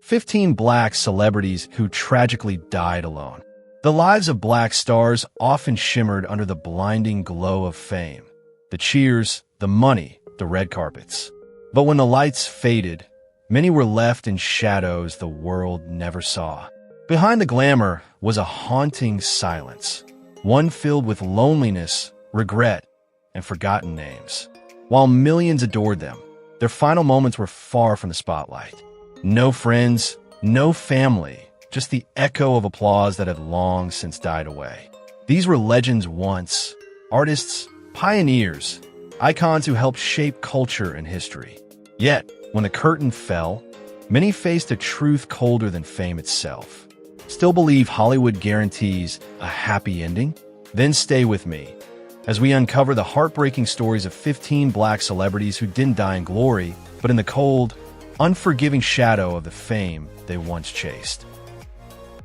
15 black celebrities who tragically died alone. The lives of black stars often shimmered under the blinding glow of fame. The cheers, the money, the red carpets. But when the lights faded, many were left in shadows the world never saw. Behind the glamour was a haunting silence, one filled with loneliness, regret, and forgotten names. While millions adored them, their final moments were far from the spotlight. No friends, no family, just the echo of applause that had long since died away. These were legends once, artists, pioneers, icons who helped shape culture and history. Yet, when the curtain fell, many faced a truth colder than fame itself. Still believe Hollywood guarantees a happy ending? Then stay with me as we uncover the heartbreaking stories of 15 black celebrities who didn't die in glory, but in the cold, unforgiving shadow of the fame they once chased.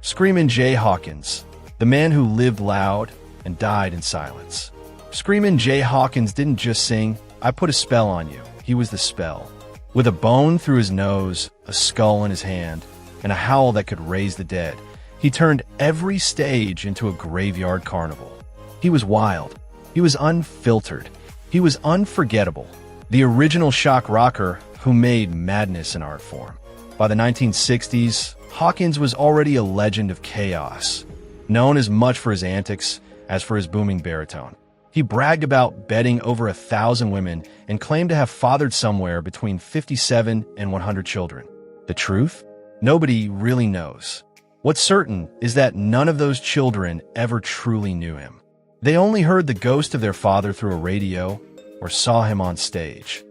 Screamin' Jay Hawkins, the man who lived loud and died in silence. Screamin' Jay Hawkins didn't just sing, "I put a spell on you." He was the spell. With a bone through his nose, a skull in his hand, and a howl that could raise the dead, he turned every stage into a graveyard carnival. He was wild. He was unfiltered. He was unforgettable. The original shock rocker who made madness an art form. By the 1960s, Hawkins was already a legend of chaos, known as much for his antics as for his booming baritone. He bragged about bedding over 1,000 women and claimed to have fathered somewhere between 57 and 100 children. The truth? Nobody really knows. What's certain is that none of those children ever truly knew him. They only heard the ghost of their father through a radio or saw him on stage.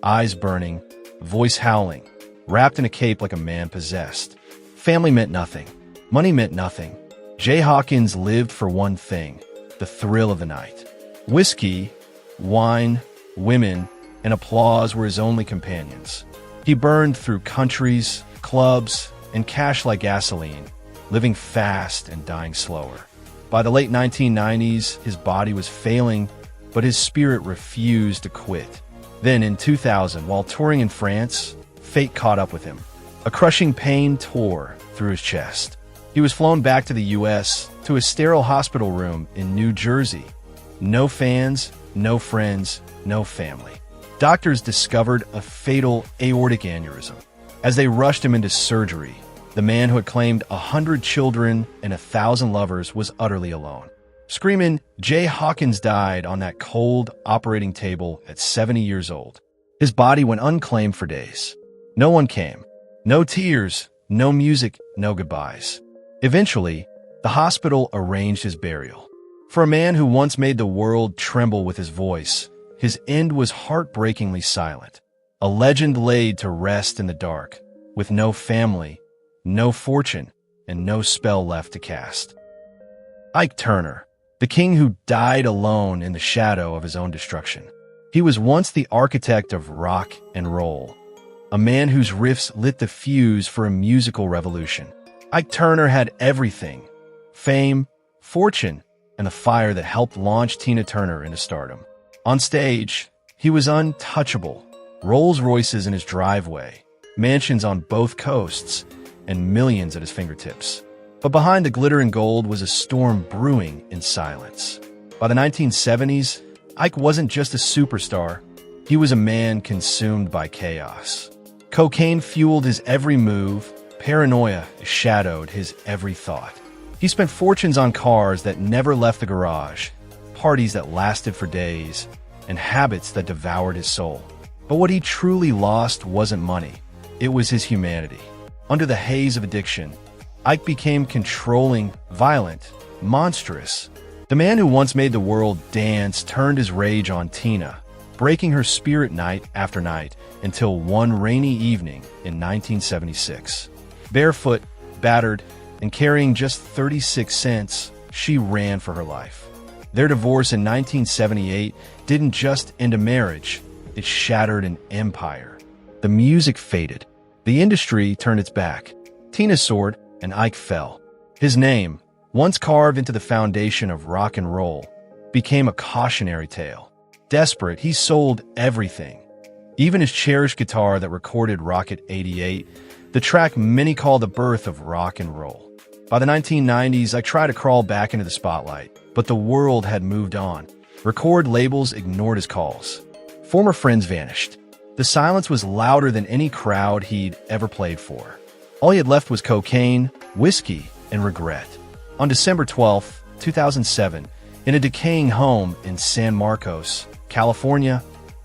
Eyes burning, voice howling, wrapped in a cape like a man possessed. Family meant nothing. Money meant nothing. Jay Hawkins lived for one thing, the thrill of the night. Whiskey, wine, women, and applause were his only companions. He burned through countries, clubs, and cash like gasoline, living fast and dying slower. By the late 1990s, his body was failing, but his spirit refused to quit. Then in 2000, while touring in France, fate caught up with him. A crushing pain tore through his chest. He was flown back to the U.S., to a sterile hospital room in New Jersey. No fans, no friends, no family. Doctors discovered a fatal aortic aneurysm. As they rushed him into surgery, the man who had claimed 100 children and 1,000 lovers was utterly alone. Screamin', Jay Hawkins died on that cold operating table at 70 years old. His body went unclaimed for days. No one came. No tears, no music, no goodbyes. Eventually, the hospital arranged his burial. For a man who once made the world tremble with his voice, his end was heartbreakingly silent. A legend laid to rest in the dark, with no family, no fortune, and no spell left to cast. Ike Turner, the king who died alone in the shadow of his own destruction. He was once the architect of rock and roll, a man whose riffs lit the fuse for a musical revolution. Ike Turner had everything: fame, fortune, and the fire that helped launch Tina Turner into stardom. On stage, he was untouchable. Rolls Royces in his driveway, mansions on both coasts, and millions at his fingertips. But behind the glitter and gold was a storm brewing in silence. By the 1970s, Ike wasn't just a superstar. He was a man consumed by chaos. Cocaine fueled his every move. Paranoia shadowed his every thought. He spent fortunes on cars that never left the garage, parties that lasted for days, and habits that devoured his soul. But what he truly lost wasn't money. It was his humanity. Under the haze of addiction, Ike became controlling, violent, monstrous. The man who once made the world dance turned his rage on Tina, breaking her spirit night after night until one rainy evening in 1976. Barefoot, battered, and carrying just 36 cents, she ran for her life. Their divorce in 1978 didn't just end a marriage, it shattered an empire. The music faded. The industry turned its back. Tina soared, and Ike fell. His name, once carved into the foundation of rock and roll, became a cautionary tale. Desperate, he sold everything. Even his cherished guitar that recorded Rocket 88, the track many call the birth of rock and roll. By the 1990s, I tried to crawl back into the spotlight, but the world had moved on. Record labels ignored his calls. Former friends vanished. The silence was louder than any crowd he'd ever played for. All he had left was cocaine, whiskey, and regret. On December 12, 2007, in a decaying home in San Marcos, California,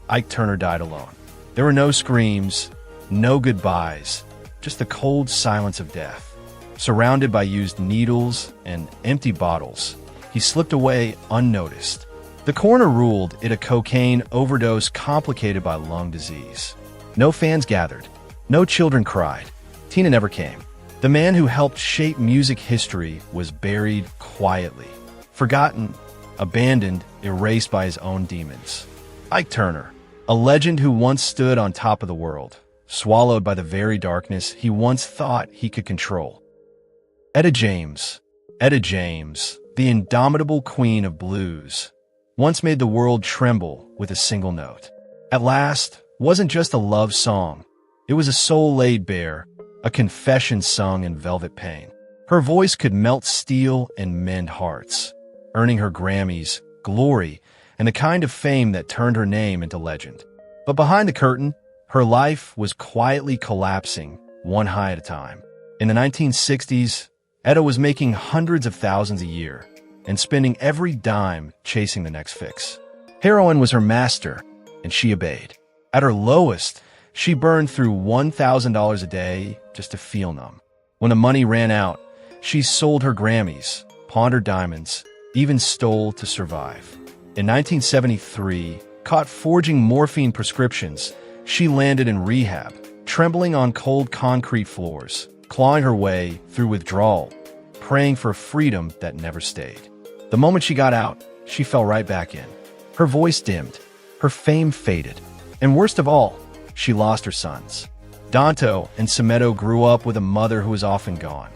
Ike Turner died alone. There were no screams, no goodbyes, just the cold silence of death. Surrounded by used needles and empty bottles, he slipped away unnoticed. The coroner ruled it a cocaine overdose complicated by lung disease. No fans gathered. No children cried. Tina never came. The man who helped shape music history was buried quietly. Forgotten, abandoned, erased by his own demons. Ike Turner, a legend who once stood on top of the world, swallowed by the very darkness he once thought he could control. Etta James, the indomitable queen of blues, once made the world tremble with a single note. At Last wasn't just a love song. It was a soul laid bare, a confession sung in velvet pain. Her voice could melt steel and mend hearts, earning her Grammys, glory, and the kind of fame that turned her name into legend. But behind the curtain, her life was quietly collapsing, one high at a time. In the 1960s, Etta was making hundreds of thousands a year and spending every dime chasing the next fix. Heroin was her master, and she obeyed. At her lowest, she burned through $1,000 a day just to feel numb. When the money ran out, she sold her Grammys, pawned her diamonds, even stole to survive. In 1973, caught forging morphine prescriptions, she landed in rehab, trembling on cold concrete floors, clawing her way through withdrawal, praying for freedom that never stayed. The moment she got out, she fell right back in. Her voice dimmed, her fame faded, and worst of all, she lost her sons. Danto and Semedo grew up with a mother who was often gone,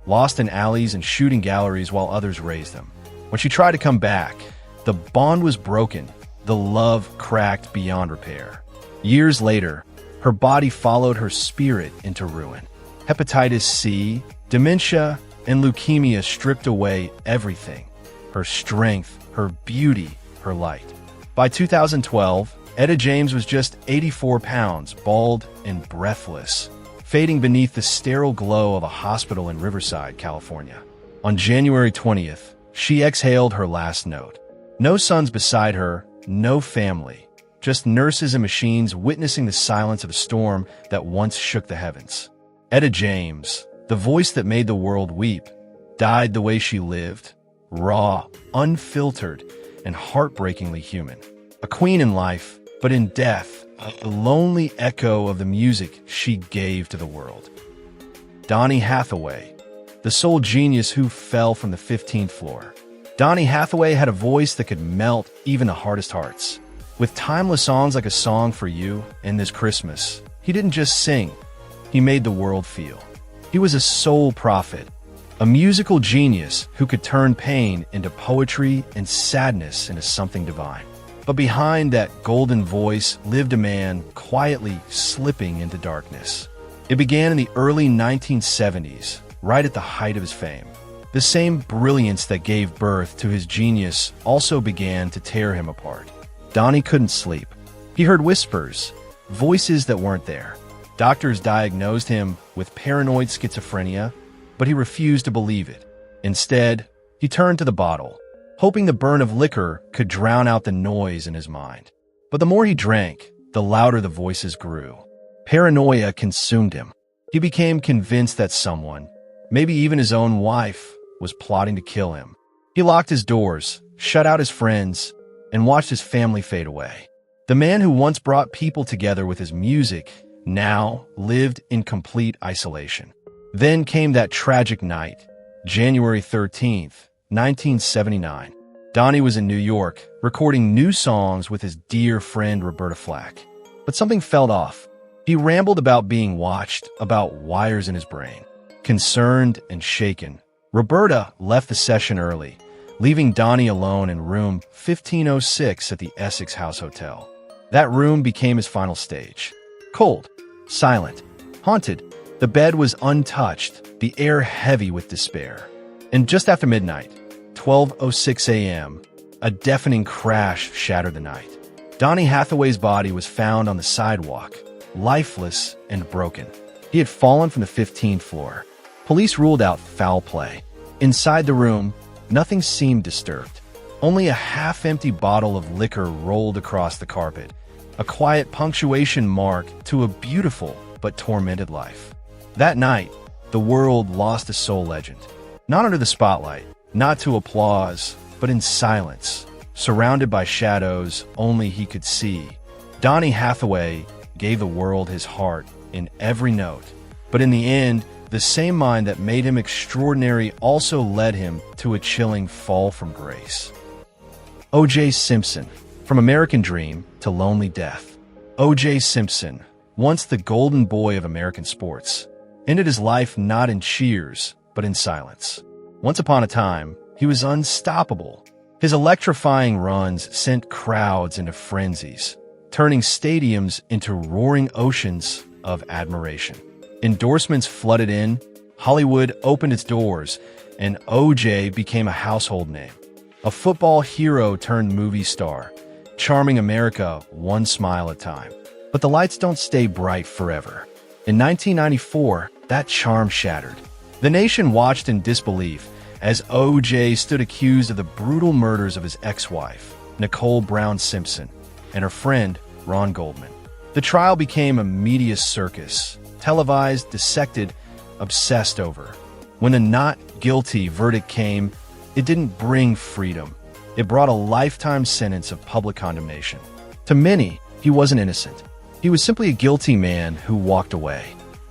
lost in alleys and shooting galleries while others raised them. When she tried to come back, the bond was broken, the love cracked beyond repair. Years later, her body followed her spirit into ruin. Hepatitis C, dementia, and leukemia stripped away everything: her strength, her beauty, her light. By 2012, Etta James was just 84 pounds, bald and breathless, fading beneath the sterile glow of a hospital in Riverside, California. On January 20th, she exhaled her last note. No sons beside her, no family, just nurses and machines witnessing the silence of a storm that once shook the heavens. Etta James, the voice that made the world weep, died the way she lived, raw, unfiltered, and heartbreakingly human. A queen in life, but in death, a lonely echo of the music she gave to the world. Donny Hathaway, the soul genius who fell from the 15th floor. Donny Hathaway had a voice that could melt even the hardest hearts. With timeless songs like A Song for You and This Christmas, he didn't just sing, he made the world feel. He was a soul prophet, a musical genius who could turn pain into poetry and sadness into something divine. But behind that golden voice lived a man quietly slipping into darkness. It began in the early 1970s, right at the height of his fame. The same brilliance that gave birth to his genius also began to tear him apart. Donny couldn't sleep. He heard whispers, voices that weren't there. Doctors diagnosed him with paranoid schizophrenia, but he refused to believe it. Instead, he turned to the bottle, hoping the burn of liquor could drown out the noise in his mind. But the more he drank, the louder the voices grew. Paranoia consumed him. He became convinced that someone, maybe even his own wife, was plotting to kill him. He locked his doors, shut out his friends, and watched his family fade away. The man who once brought people together with his music now lived in complete isolation. Then came that tragic night, January 13th, 1979. Donny was in New York, recording new songs with his dear friend Roberta Flack. But something fell off. He rambled about being watched, about wires in his brain. Concerned and shaken, Roberta left the session early, leaving Donny alone in room 1506 at the Essex House Hotel. That room became his final stage. Cold, silent, haunted, The bed was untouched, the air heavy with despair. And just after midnight, 12:06 a.m., a deafening crash shattered the night. Donny Hathaway's body was found on the sidewalk, lifeless and broken. He had fallen from the 15th floor. Police ruled out foul play. Inside the room, nothing seemed disturbed. Only a half-empty bottle of liquor rolled across the carpet, a quiet punctuation mark to a beautiful but tormented life. That night, the world lost a soul legend. Not under the spotlight, not to applause, but in silence, surrounded by shadows only he could see. Donny Hathaway gave the world his heart in every note, but in the end, the same mind that made him extraordinary also led him to a chilling fall from grace. O.J. Simpson, from American Dream to Lonely Death. O.J. Simpson, once the golden boy of American sports, ended his life not in cheers, but in silence. Once upon a time, he was unstoppable. His electrifying runs sent crowds into frenzies, turning stadiums into roaring oceans of admiration. Endorsements flooded in, Hollywood opened its doors, and O.J. became a household name. A football hero turned movie star, charming America one smile at a time. But the lights don't stay bright forever. In 1994, that charm shattered. The nation watched in disbelief as O.J. stood accused of the brutal murders of his ex-wife, Nicole Brown Simpson, and her friend, Ron Goldman. The trial became a media circus, televised, dissected, obsessed over. When a not guilty verdict came, it didn't bring freedom. It brought a lifetime sentence of public condemnation. To many, he wasn't innocent. He was simply a guilty man who walked away.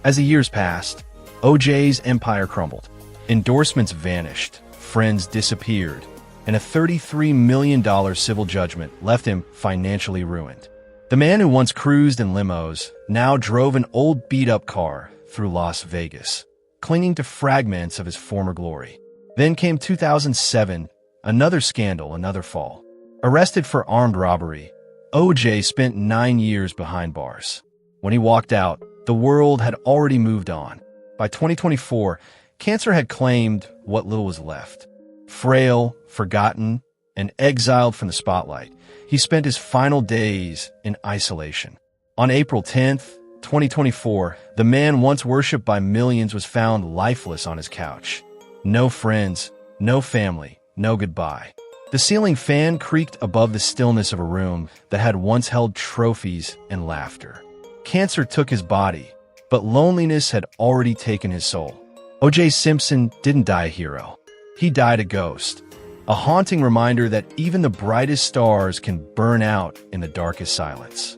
As the years passed, O.J.'s empire crumbled. Endorsements vanished, friends disappeared, and a $33 million civil judgment left him financially ruined. The man who once cruised in limos now drove an old beat-up car through Las Vegas, clinging to fragments of his former glory. Then came 2007, another scandal, another fall. Arrested for armed robbery, O.J. spent 9 years behind bars. When he walked out, the world had already moved on. By 2024, cancer had claimed what little was left. Frail, forgotten, and exiled from the spotlight, he spent his final days in isolation. On April 10th, 2024, the man once worshipped by millions was found lifeless on his couch. No friends, no family, no goodbye. The ceiling fan creaked above the stillness of a room that had once held trophies and laughter. Cancer took his body, but loneliness had already taken his soul. O.J. Simpson didn't die a hero. He died a ghost, a haunting reminder that even the brightest stars can burn out in the darkest silence.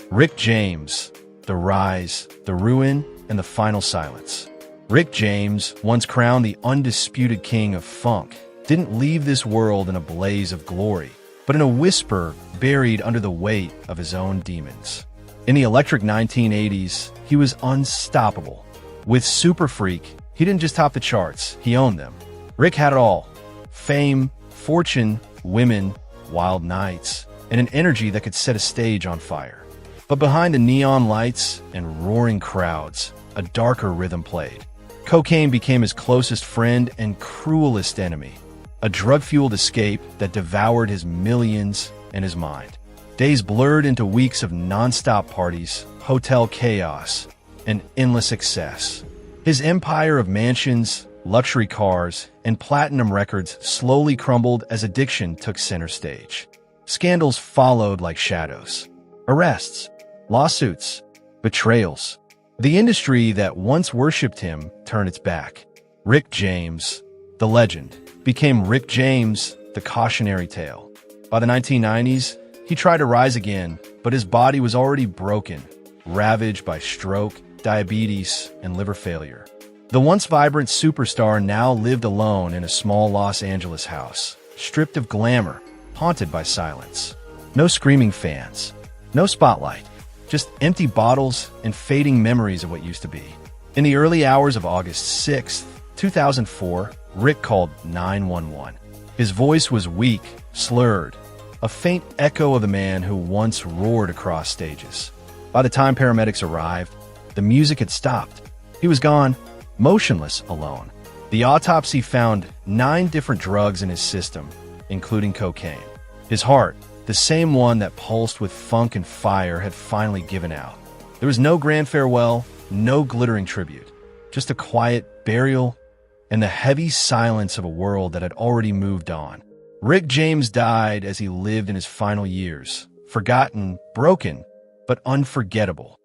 Rick James, the rise, the ruin, and the final silence. Rick James, once crowned the undisputed king of funk, didn't leave this world in a blaze of glory, but in a whisper buried under the weight of his own demons. In the electric 1980s, he was unstoppable. With Super Freak, he didn't just top the charts, he owned them. Rick had it all: fame, fortune, women, wild nights, and an energy that could set a stage on fire. But behind the neon lights and roaring crowds, a darker rhythm played. Cocaine became his closest friend and cruelest enemy, a drug-fueled escape that devoured his millions and his mind. Days blurred into weeks of non-stop parties, hotel chaos, and endless excess. His empire of mansions, luxury cars, and platinum records slowly crumbled as addiction took center stage. Scandals followed like shadows. Arrests, lawsuits, betrayals. The industry that once worshipped him turned its back. Rick James, the legend, became Rick James, the cautionary tale. By the 1990s, he tried to rise again, but his body was already broken, ravaged by stroke, diabetes, and liver failure. The once vibrant superstar now lived alone in a small Los Angeles house, stripped of glamour, haunted by silence. No screaming fans, no spotlight, just empty bottles and fading memories of what used to be. In the early hours of August 6th, 2004, Rick called 911. His voice was weak, slurred, a faint echo of the man who once roared across stages. By the time paramedics arrived, the music had stopped. He was gone, motionless, alone. The autopsy found 9 different drugs in his system, including cocaine. His heart, the same one that pulsed with funk and fire, had finally given out. There was no grand farewell, no glittering tribute, just a quiet burial and the heavy silence of a world that had already moved on. Rick James died as he lived in his final years, forgotten, broken, but unforgettable.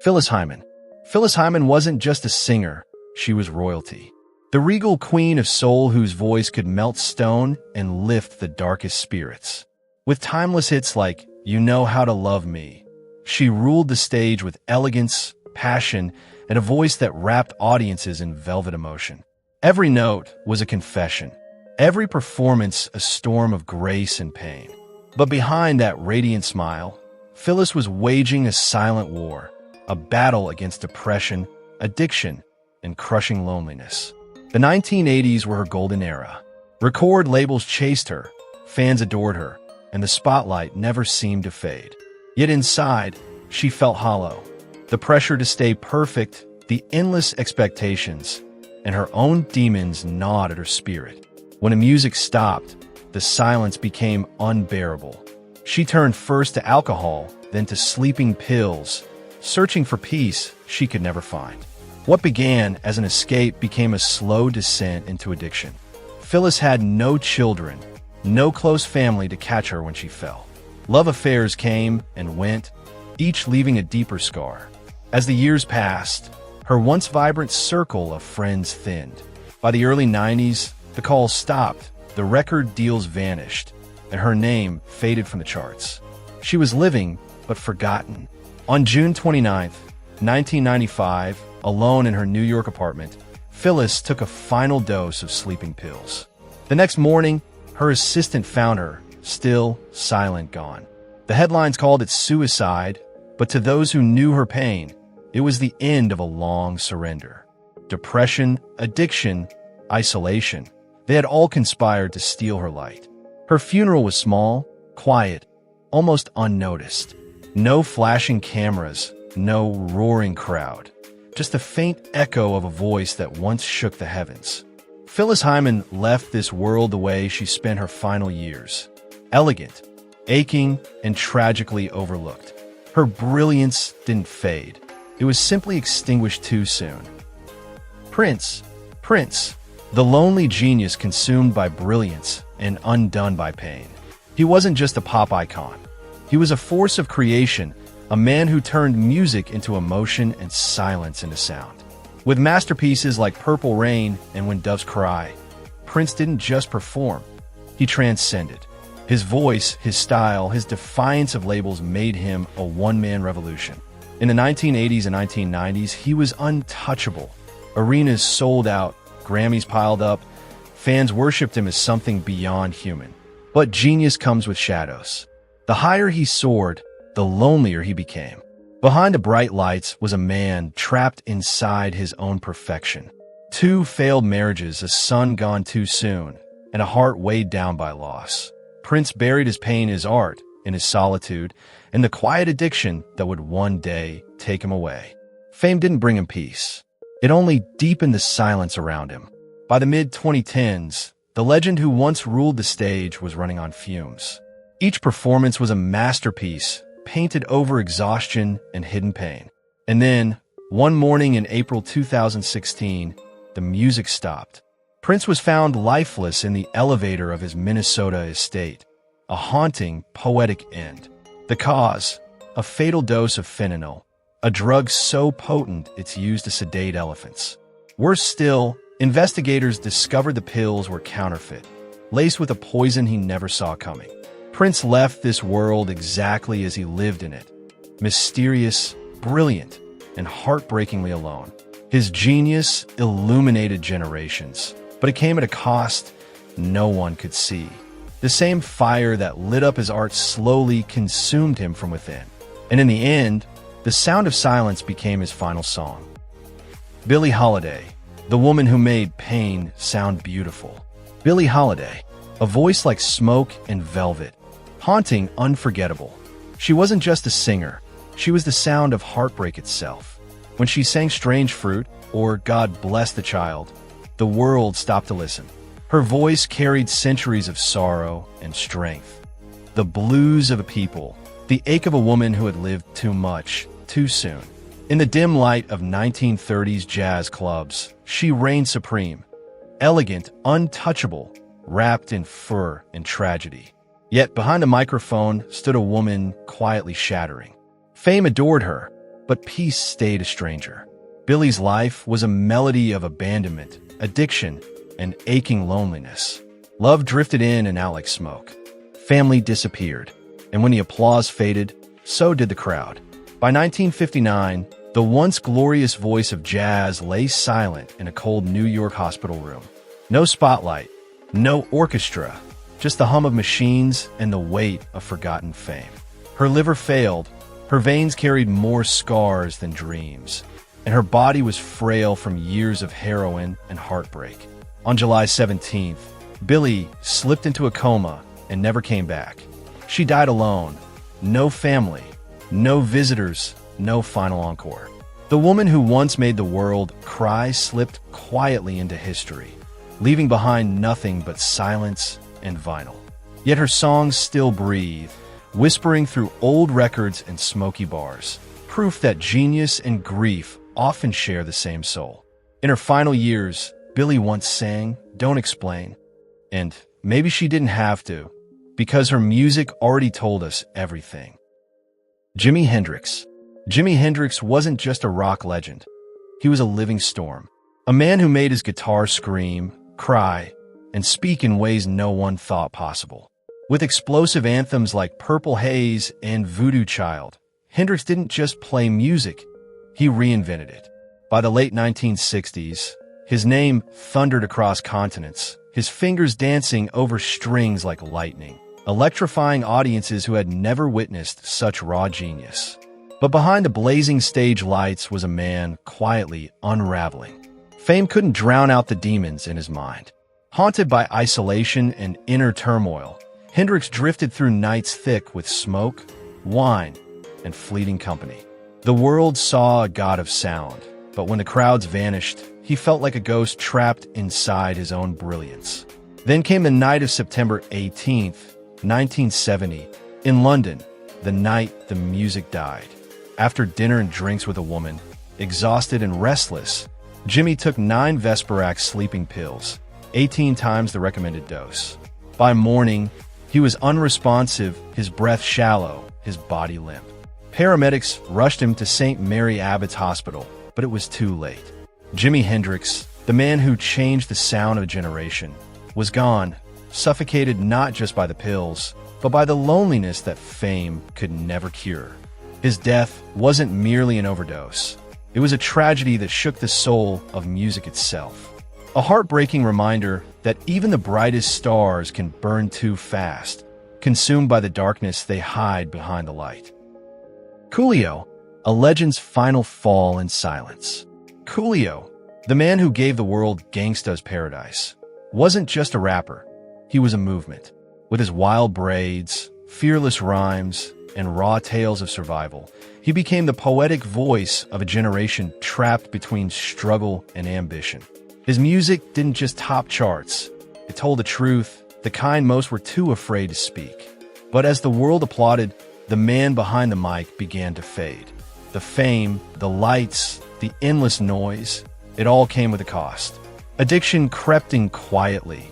Phyllis Hyman. Phyllis Hyman wasn't just a singer, she was royalty. The regal queen of soul whose voice could melt stone and lift the darkest spirits. With timeless hits like You Know How to Love Me, she ruled the stage with elegance, passion, and a voice that wrapped audiences in velvet emotion. Every note was a confession, every performance a storm of grace and pain. But behind that radiant smile, Phyllis was waging a silent war, a battle against depression, addiction, and crushing loneliness. The 1980s were her golden era. Record labels chased her, fans adored her, and the spotlight never seemed to fade. Yet inside, she felt hollow. The pressure to stay perfect, the endless expectations, and her own demons gnawed at her spirit. When the music stopped, the silence became unbearable. She turned first to alcohol, then to sleeping pills, searching for peace she could never find. What began as an escape became a slow descent into addiction. Phyllis had no children, no close family to catch her when she fell. Love affairs came and went, each leaving a deeper scar. As the years passed, her once vibrant circle of friends thinned. By the early 90s, the calls stopped, the record deals vanished, and her name faded from the charts. She was living, but forgotten. On June 29, 1995, alone in her New York apartment, Phyllis took a final dose of sleeping pills. The next morning, her assistant found her, still, silent, gone. The headlines called it suicide, but to those who knew her pain, it was the end of a long surrender. Depression, addiction, isolation, they had all conspired to steal her light. Her funeral was small, quiet, almost unnoticed. No flashing cameras, no roaring crowd. Just a faint echo of a voice that once shook the heavens. Phyllis Hyman left this world the way she spent her final years. Elegant, aching, and tragically overlooked. Her brilliance didn't fade. It was simply extinguished too soon. Prince, the lonely genius consumed by brilliance and undone by pain. He wasn't just a pop icon. He was a force of creation, a man who turned music into emotion and silence into sound. With masterpieces like Purple Rain and When Doves Cry, Prince didn't just perform, he transcended. His voice, his style, his defiance of labels made him a one-man revolution. In the 1980s and 1990s, he was untouchable. Arenas sold out, Grammys piled up, fans worshipped him as something beyond human. But genius comes with shadows. The higher he soared, the lonelier he became. Behind the bright lights was a man trapped inside his own perfection. 2 failed marriages, a son gone too soon, and a heart weighed down by loss. Prince buried his pain in his art, in his solitude, and the quiet addiction that would one day take him away. Fame didn't bring him peace. It only deepened the silence around him. By the mid-2010s, the legend who once ruled the stage was running on fumes. Each performance was a masterpiece, painted over exhaustion and hidden pain. And then, one morning in April 2016, the music stopped. Prince was found lifeless in the elevator of his Minnesota estate, a haunting, poetic end. The cause, a fatal dose of fentanyl, a drug so potent it's used to sedate elephants. Worse still, investigators discovered the pills were counterfeit, laced with a poison he never saw coming. Prince left this world exactly as he lived in it, mysterious, brilliant, and heartbreakingly alone. His genius illuminated generations, but it came at a cost no one could see. The same fire that lit up his art slowly consumed him from within. And in the end, the sound of silence became his final song. Billie Holiday, the woman who made pain sound beautiful. Billie Holiday, a voice like smoke and velvet, haunting, unforgettable. She wasn't just a singer, she was the sound of heartbreak itself. When she sang Strange Fruit, or God Bless the Child, the world stopped to listen. Her voice carried centuries of sorrow and strength. The blues of a people, the ache of a woman who had lived too much, too soon. In the dim light of 1930s jazz clubs, she reigned supreme, elegant, untouchable, wrapped in fur and tragedy. Yet behind a microphone stood a woman quietly shattering. Fame adored her, but peace stayed a stranger. Billie's life was a melody of abandonment, addiction, and aching loneliness. Love drifted in and out like smoke. Family disappeared, and when the applause faded, so did the crowd. By 1959, the once glorious voice of jazz lay silent in a cold New York hospital room. No spotlight, no orchestra, just the hum of machines and the weight of forgotten fame. Her liver failed, her veins carried more scars than dreams, and her body was frail from years of heroin and heartbreak. On July 17th, Billie slipped into a coma and never came back. She died alone, no family, no visitors, no final encore. The woman who once made the world cry slipped quietly into history, leaving behind nothing but silence and vinyl. Yet her songs still breathe, whispering through old records and smoky bars, proof that genius and grief often share the same soul. In her final years, Billie once sang, "Don't explain," and maybe she didn't have to, because her music already told us everything. Jimi Hendrix. Jimi Hendrix wasn't just a rock legend. He was a living storm, a man who made his guitar scream, cry, and speak in ways no one thought possible. With explosive anthems like Purple Haze and Voodoo Child, Hendrix didn't just play music, he reinvented it. By the late 1960s, his name thundered across continents, his fingers dancing over strings like lightning, electrifying audiences who had never witnessed such raw genius. But behind the blazing stage lights was a man quietly unraveling. Fame couldn't drown out the demons in his mind. Haunted by isolation and inner turmoil, Hendrix drifted through nights thick with smoke, wine, and fleeting company. The world saw a god of sound, but when the crowds vanished, he felt like a ghost trapped inside his own brilliance. Then came the night of September 18th, 1970, in London, the night the music died. After dinner and drinks with a woman, exhausted and restless, Jimmy took 9 Vesperax sleeping pills, 18 times the recommended dose. By morning, he was unresponsive, his breath shallow, his body limp. Paramedics rushed him to St. Mary Abbott's Hospital, but it was too late. Jimi Hendrix, the man who changed the sound of a generation, was gone, suffocated not just by the pills, but by the loneliness that fame could never cure. His death wasn't merely an overdose. It was a tragedy that shook the soul of music itself. A heartbreaking reminder that even the brightest stars can burn too fast, consumed by the darkness they hide behind the light. Coolio, a legend's final fall in silence. Coolio, the man who gave the world Gangsta's Paradise, wasn't just a rapper. He was a movement. With his wild braids, fearless rhymes, and raw tales of survival, he became the poetic voice of a generation trapped between struggle and ambition. His music didn't just top charts. It told the truth, the kind most were too afraid to speak. But as the world applauded, the man behind the mic began to fade. The fame, the lights, the endless noise, it all came with a cost. Addiction crept in quietly.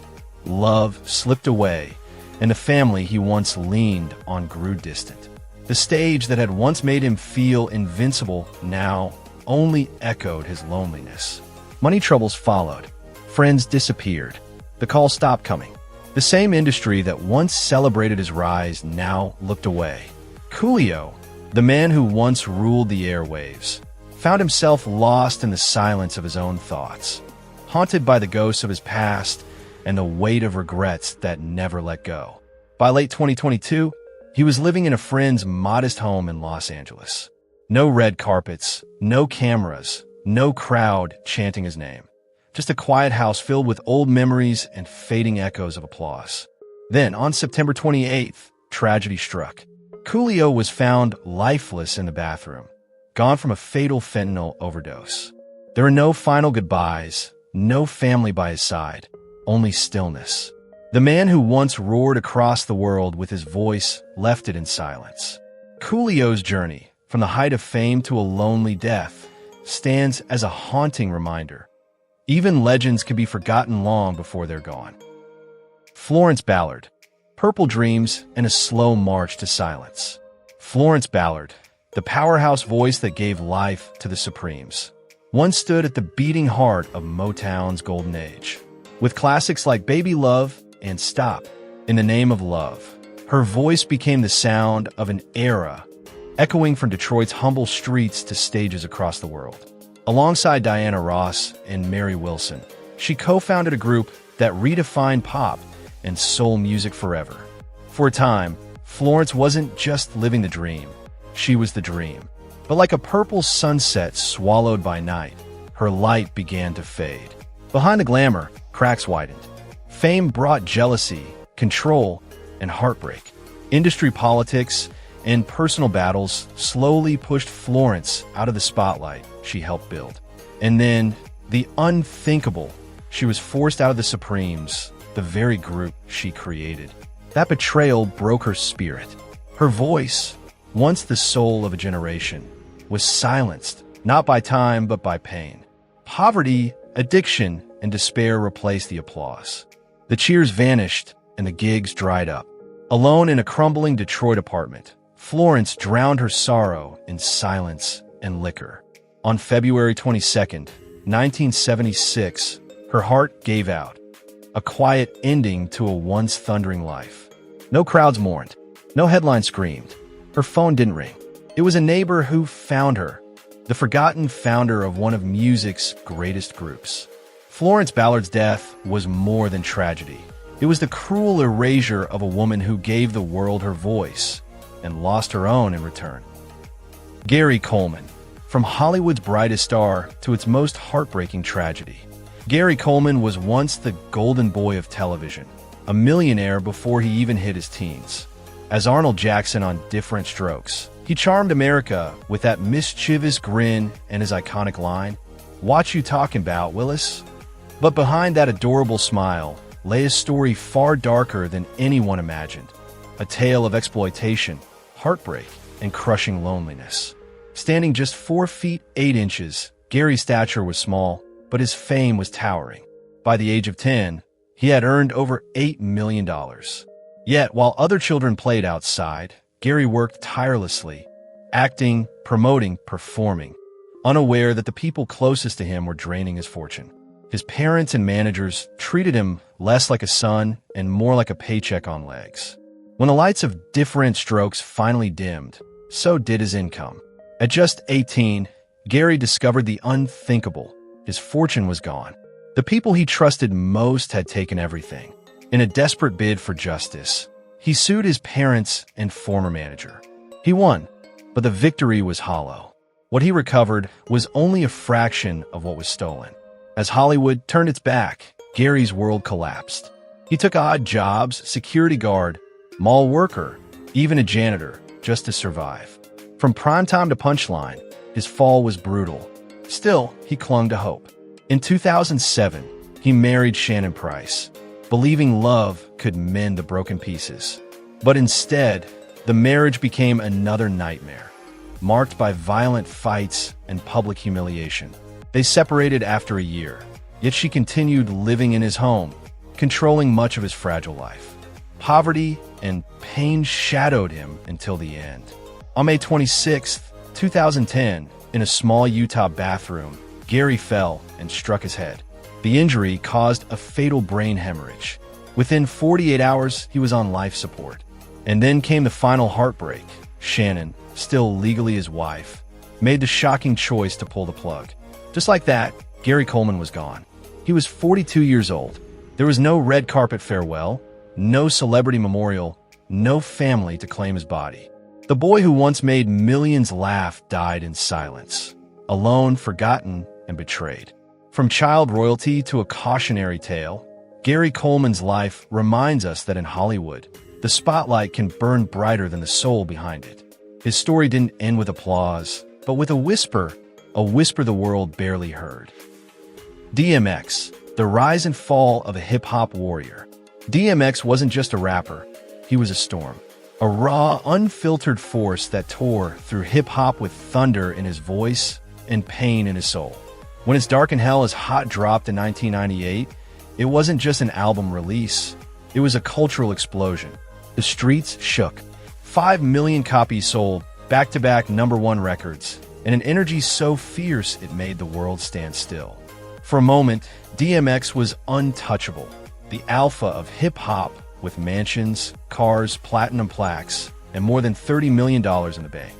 Love slipped away, and the family he once leaned on grew distant. The stage that had once made him feel invincible now only echoed his loneliness. Money troubles followed. Friends disappeared. The calls stopped coming. The same industry that once celebrated his rise now looked away. Coolio, the man who once ruled the airwaves, found himself lost in the silence of his own thoughts, haunted by the ghosts of his past and the weight of regrets that never let go. By late 2022, he was living in a friend's modest home in Los Angeles. No red carpets, no cameras, no crowd chanting his name. Just a quiet house filled with old memories and fading echoes of applause. Then, on September 28th, tragedy struck. Coolio was found lifeless in the bathroom. gone from a fatal fentanyl overdose. There are no final goodbyes, no family by his side, only stillness. The man who once roared across the world with his voice left it in silence. Coolio's journey, from the height of fame to a lonely death, stands as a haunting reminder. Even legends can be forgotten long before they're gone. Florence Ballard, Purple Dreams and a Slow March to Silence. Florence Ballard, the powerhouse voice that gave life to the Supremes, once stood at the beating heart of Motown's golden age. With classics like Baby Love and Stop, In the Name of Love, her voice became the sound of an era, echoing from Detroit's humble streets to stages across the world. Alongside Diana Ross and Mary Wilson, she co-founded a group that redefined pop and soul music forever. For a time, Florence wasn't just living the dream, she was the dream. But like a purple sunset swallowed by night, her light began to fade. Behind the glamour, cracks widened. Fame brought jealousy, control, and heartbreak. Industry politics and personal battles slowly pushed Florence out of the spotlight she helped build. And then, the unthinkable, she was forced out of the Supremes, the very group she created. That betrayal broke her spirit. Her voice, once the soul of a generation, was silenced, not by time but by pain. Poverty, addiction, and despair replaced the applause. The cheers vanished and the gigs dried up. Alone in a crumbling Detroit apartment, Florence drowned her sorrow in silence and liquor. On February 22, 1976, her heart gave out, a quiet ending to a once thundering life. No crowds mourned, no headlines screamed. Her phone didn't ring. It was a neighbor who found her, the forgotten founder of one of music's greatest groups. Florence Ballard's death was more than tragedy. It was the cruel erasure of a woman who gave the world her voice and lost her own in return. Gary Coleman, from Hollywood's brightest star to its most heartbreaking tragedy. Gary Coleman was once the golden boy of television, a millionaire before he even hit his teens. As Arnold Jackson on Different Strokes, he charmed America with that mischievous grin and his iconic line, "What you talking about, Willis?" But behind that adorable smile lay a story far darker than anyone imagined. A tale of exploitation, heartbreak, and crushing loneliness. Standing just 4 feet 8 inches, Gary's stature was small, but his fame was towering. By the age of 10, he had earned over $8 million. Yet, while other children played outside, Gary worked tirelessly, acting, promoting, performing, unaware that the people closest to him were draining his fortune. His parents and managers treated him less like a son and more like a paycheck on legs. When the lights of Different Strokes finally dimmed, so did his income. At just 18, Gary discovered the unthinkable. His fortune was gone. The people he trusted most had taken everything. In a desperate bid for justice, he sued his parents and former manager. He won, but the victory was hollow. What he recovered was only a fraction of what was stolen. As Hollywood turned its back, Gary's world collapsed. He took odd jobs, security guard, mall worker, even a janitor, just to survive. From primetime to punchline, his fall was brutal. Still, he clung to hope. In 2007, he married Shannon Price, believing love could mend the broken pieces. But instead, the marriage became another nightmare, marked by violent fights and public humiliation. They separated after a year, yet she continued living in his home, controlling much of his fragile life. Poverty and pain shadowed him until the end. On May 26, 2010, in a small Utah bathroom, Gary fell and struck his head. The injury caused a fatal brain hemorrhage. Within 48 hours, he was on life support. And then came the final heartbreak. Shannon, still legally his wife, made the shocking choice to pull the plug. Just like that, Gary Coleman was gone. He was 42 years old. There was no red carpet farewell, no celebrity memorial, no family to claim his body. The boy who once made millions laugh died in silence, alone, forgotten, and betrayed. From child royalty to a cautionary tale, Gary Coleman's life reminds us that in Hollywood, the spotlight can burn brighter than the soul behind it. His story didn't end with applause. but with a whisper the world barely heard. DMX, the rise and fall of a hip-hop warrior. DMX wasn't just a rapper, he was a storm. A raw, unfiltered force that tore through hip-hop with thunder in his voice and pain in his soul. When It's Dark in Hell is Hot dropped in 1998, it wasn't just an album release, it was a cultural explosion. The streets shook. 5 million copies sold, back-to-back #1 records, and an energy so fierce it made the world stand still. For a moment, DMX was untouchable, the alpha of hip-hop with mansions, cars, platinum plaques, and more than $30 million in the bank.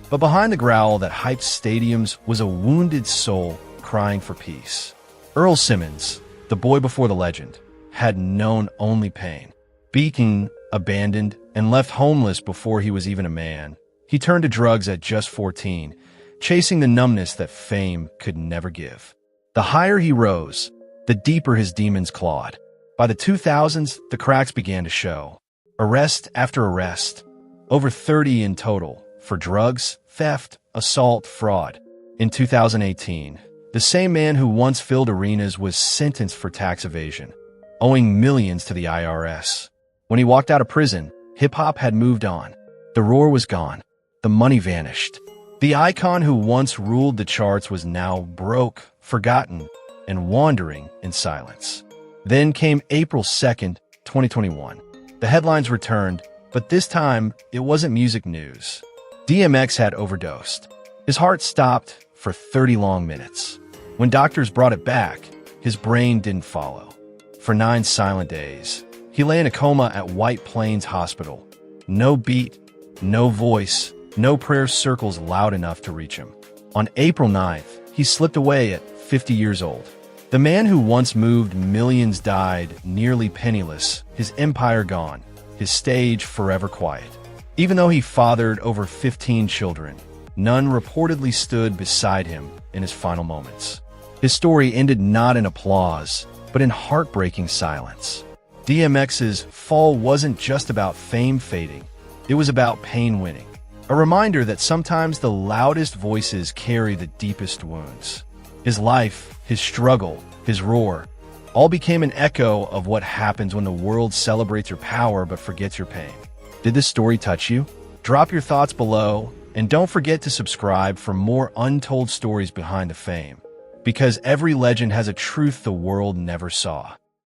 But behind the growl that hyped stadiums was a wounded soul crying for peace. Earl Simmons, the boy before the legend, had known only pain. Beaten, abandoned, and left homeless before he was even a man, he turned to drugs at just 14, chasing the numbness that fame could never give. The higher he rose, the deeper his demons clawed. By the 2000s, the cracks began to show. Arrest after arrest, over 30 in total, for drugs, theft, assault, fraud. In 2018, the same man who once filled arenas was sentenced for tax evasion, owing millions to the IRS. When he walked out of prison, hip-hop had moved on. The roar was gone. The money vanished. The icon who once ruled the charts was now broke, forgotten, and wandering in silence. Then came April 2nd, 2021. The headlines returned, but this time it wasn't music news. DMX had overdosed. His heart stopped for 30 long minutes. When doctors brought it back, his brain didn't follow. For 9 silent days, he lay in a coma at White Plains Hospital. No beat, no voice, no prayer circles loud enough to reach him. On April 9th, he slipped away at 50 years old. The man who once moved millions died nearly penniless, his empire gone, his stage forever quiet. Even though he fathered over 15 children, none reportedly stood beside him in his final moments. His story ended not in applause, but in heartbreaking silence. DMX's fall wasn't just about fame fading, it was about pain winning. A reminder that sometimes the loudest voices carry the deepest wounds. His life, his struggle, his roar, all became an echo of what happens when the world celebrates your power but forgets your pain. Did this story touch you? Drop your thoughts below, and don't forget to subscribe for more untold stories behind the fame. Because every legend has a truth the world never saw.